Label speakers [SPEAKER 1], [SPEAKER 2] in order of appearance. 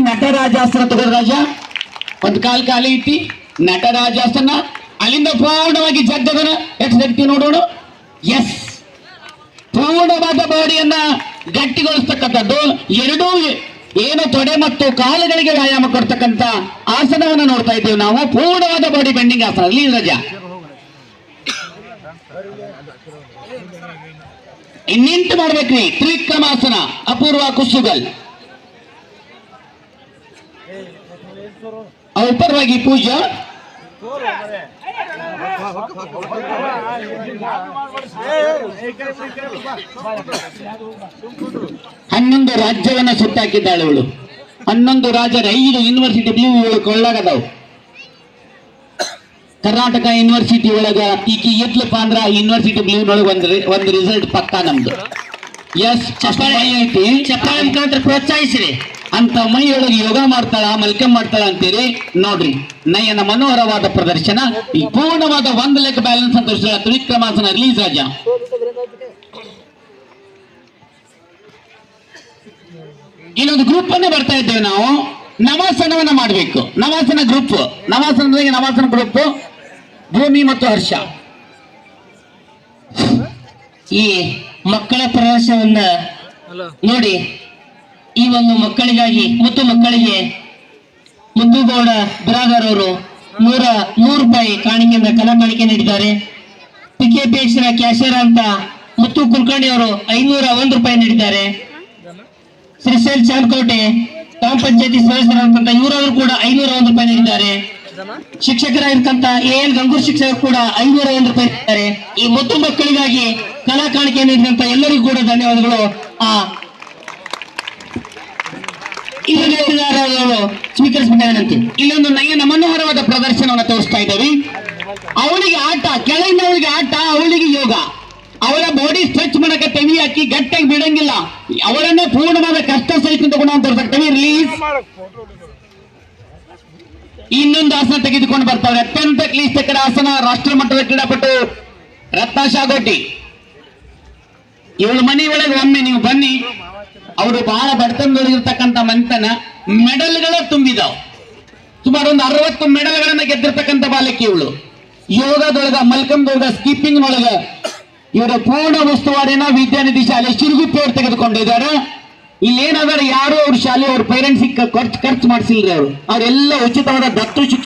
[SPEAKER 1] ನಟರಾಜಾಸ್ತ್ರ ತಗೋ ರಾಜ ಒಂದ್ ಕಾಲ್ ಖಾಲಿ ಐತಿ. ನಟರಾಜಾಸ್ತ್ರನ ಅಲ್ಲಿಂದ ಪೂರ್ಣವಾಗಿ ಜಗ್ಗದನ ಎಷ್ಟು ಶಕ್ತಿ ನೋಡೋಣ. ಎಸ್, ಪೂರ್ಣವಾದ ಬಾಡಿಯನ್ನ ಗಟ್ಟಿಗೊಳಿಸ್ತಕ್ಕಂಥದ್ದು. ಎರಡೂ ಏನು ತೊಡೆ ಮತ್ತು ಕಾಲುಗಳಿಗೆ ವ್ಯಾಯಾಮ ಕೊಡ್ತಕ್ಕಂಥ ಆಸನವನ್ನು ನೋಡ್ತಾ ಇದ್ದೇವೆ ನಾವು. ಪೂರ್ಣವಾದ ಬಾಡಿ ಬೆಂಡಿಂಗ್ ಆಸನ. ಅಲ್ಲಿ ರಜಾ ಇನ್ನಿಂಟು ಮಾಡ್ಬೇಕ್ರಿ. ತ್ರಿವಿಕ್ರಮಾಸನ, ಅಪೂರ್ವ ಕುಸುಗಲ್, ಔಪರವಾಗಿ ಪೂಜಾ, ಹನ್ನೊಂದು ರಾಜ್ಯವನ್ನ ಸುತ್ತಾಕಿದ್ದಾಳೆ ಇವಳು. 11 ರಾಜ್ಯದ 5 ಯೂನಿವರ್ಸಿಟಿ ಬ್ಲೂ ಕೊಳ್ಳಾಗದವು. ಕರ್ನಾಟಕ ಯೂನಿವರ್ಸಿಟಿ ಒಳಗ ಈಕಿ ಇದ್ಲಪ್ಪ ಅಂದ್ರ ಯೂನಿವರ್ಸಿಟಿ ಬ್ಲೂನೊಳಗ ಒಂದು ರಿಸಲ್ಟ್ ಪಕ್ಕ ನಮ್ದು. ಎಸ್, ಐತಿ ಚಪ್ಪಾಳೆ ಮುಖಾಂತರ ಪ್ರೋತ್ಸಾಹಿಸ್ರಿ. ಅಂತ ಮೈಯೊಳಗೆ ಯೋಗ ಮಾಡ್ತಾಳ, ಮಲ್ಕಂ ಮಾಡ್ತಾಳ ಅಂತೀರಿ ನೋಡ್ರಿ. ನಯನ ಮನೋಹರವಾದ ಪ್ರದರ್ಶನ. ಈ ಪೂರ್ಣವಾದ ಒಂದು ಲೆಗ್ ಬ್ಯಾಲೆನ್ಸ್ ಅಂತ ತ್ರಿವಿಕ್ರಮಾಸನ ರಿಲೀಸ್ ರಾಜ. ಇನ್ನೊಂದು ಗ್ರೂಪ್ ಅನ್ನೇ ಬರ್ತಾ ಇದ್ದೇವೆ ನಾವು. ನವಾಸನವನ್ನ ಮಾಡಬೇಕು. ನವಾಸನ ಗ್ರೂಪ್, ನವಾಸನ ಗ್ರೂಪ್ ಭೂಮಿ ಮತ್ತು ಹರ್ಷ.
[SPEAKER 2] ಈ ಮಕ್ಕಳ ಪ್ರದರ್ಶನವನ್ನ ನೋಡಿ. ಈ ಒಂದು ಮಕ್ಕಳಿಗಾಗಿ ಮತ್ತು ಮಕ್ಕಳಿಗೆ ಮುದ್ದುಗೌಡ ಬಿರಾದರ್ ಅವರು 100 ರೂಪಾಯಿ ಕಾಣಿಕೆಯಿಂದ ಕಲಾ ಕಾಣಿಕೆ ನೀಡಿದ್ದಾರೆ. PKPX ಕ್ಯಾಶಿಯರ್ ಅಂತ ಮುತ್ತು ಕುಲಕರ್ಣಿ ಅವರು 501 ರೂಪಾಯಿ ನೀಡಿದ್ದಾರೆ. ಶ್ರೀಶೈಲ್ ಚಾನ್ಕೋಟೆ ಗ್ರಾಮ ಪಂಚಾಯತಿ ಸದಸ್ಯರಾದಂತ ಇವರವರು ಕೂಡ 501 ರೂಪಾಯಿ ನೀಡಿದ್ದಾರೆ. ಶಿಕ್ಷಕರಾಗಿರ್ತಕ್ಕಂಥ AL ಗಂಗೂರ್ ಶಿಕ್ಷಕರು ಕೂಡ 501 ರೂಪಾಯಿ ನೀಡಿದ್ದಾರೆ. ಈ ಮುದ್ದು ಮಕ್ಕಳಿಗಾಗಿ ಕಲಾ ಕಾಣಿಕೆ ನೀಡಿದಂತ ಎಲ್ಲರಿಗೂ ಕೂಡ ಧನ್ಯವಾದಗಳು. ಸ್ವೀಕರಿಸಬೇಕಾದಂತೆ
[SPEAKER 1] ಇಲ್ಲೊಂದು ನಯನ ಮನೋಹರವಾದ ಪ್ರದರ್ಶನವನ್ನು ತೋರಿಸ್ತಾ ಇದ್ದೇವೆ. ಅವಳಿಗೆ ಆಟ, ಕೆಳಗಿನವಳಿಗೆ ಆಟ, ಅವಳಿಗೆ ಯೋಗ. ಅವಳ ಬಾಡಿ ಸ್ಟ್ರೆಚ್ ಮಾಡಕ್ಕೆ ತೆವಿ ಹಾಕಿ ಗಟ್ಟಿಯಾಗಿ ಬಿಡಂಗಿಲ್ಲ. ಅವಳನ್ನೇ ಪೂರ್ಣವಾದ ಕಷ್ಟ ಸಹಿತ ಗುಣ ತೋರಿಸ್ತಾವೆ. ರಿಲೀಸ್. ಇನ್ನೊಂದು ಆಸನ ತೆಗೆದುಕೊಂಡು ಬರ್ತಾವೆ. ಅತ್ಯಂತ ಕ್ಲಿಷ್ಟಕರ ಆಸನ. ರಾಷ್ಟ್ರ ಮಟ್ಟದ ಕ್ರೀಡಾಪಟು ರತ್ನ ಶಾಗೋಟಿ. ಇವಳ ಮನೆ ಒಳಗೆ ಒಮ್ಮೆ ನೀವು ಬನ್ನಿ. ಅವರು ಬಹಳ ಬಡತನದೊಳಗಿರ್ತಕ್ಕಂಥ ಮಂತನ ಮೆಡಲ್ಗಳ ತುಂಬಿದಾವ್. ಸುಮಾರು ಒಂದು 60 ಮೆಡಲ್ಗಳನ್ನ ಗೆದ್ದಿರ್ತಕ್ಕಂಥ ಬಾಲಕಿ ಇವಳು. ಯೋಗದೊಳಗ, ಮಲ್ಕಂದೊಳಗ, ಸ್ಕೀಪಿಂಗ್ ನೊಳಗ ಇವರ ಪೂರ್ಣ ಉಸ್ತುವಾರಿನ ವಿದ್ಯಾನಿಧಿ ಶಾಲೆ ಶಿರುಗುಪ್ಪಿ ಅವರು ತೆಗೆದುಕೊಂಡಿದ್ದಾರೆ. ಇಲ್ಲೇನಾದ್ರೆ ಯಾರು ಅವ್ರ ಶಾಲೆ ಅವ್ರ ಪೇರೆಂಟ್ಸ್ ಖರ್ಚು ಮಾಡಿಸಿಲ್ರಿ. ಅವರೆಲ್ಲ ಉಚಿತವಾದ ದತ್ತು ಶಿಕ್ಷಣ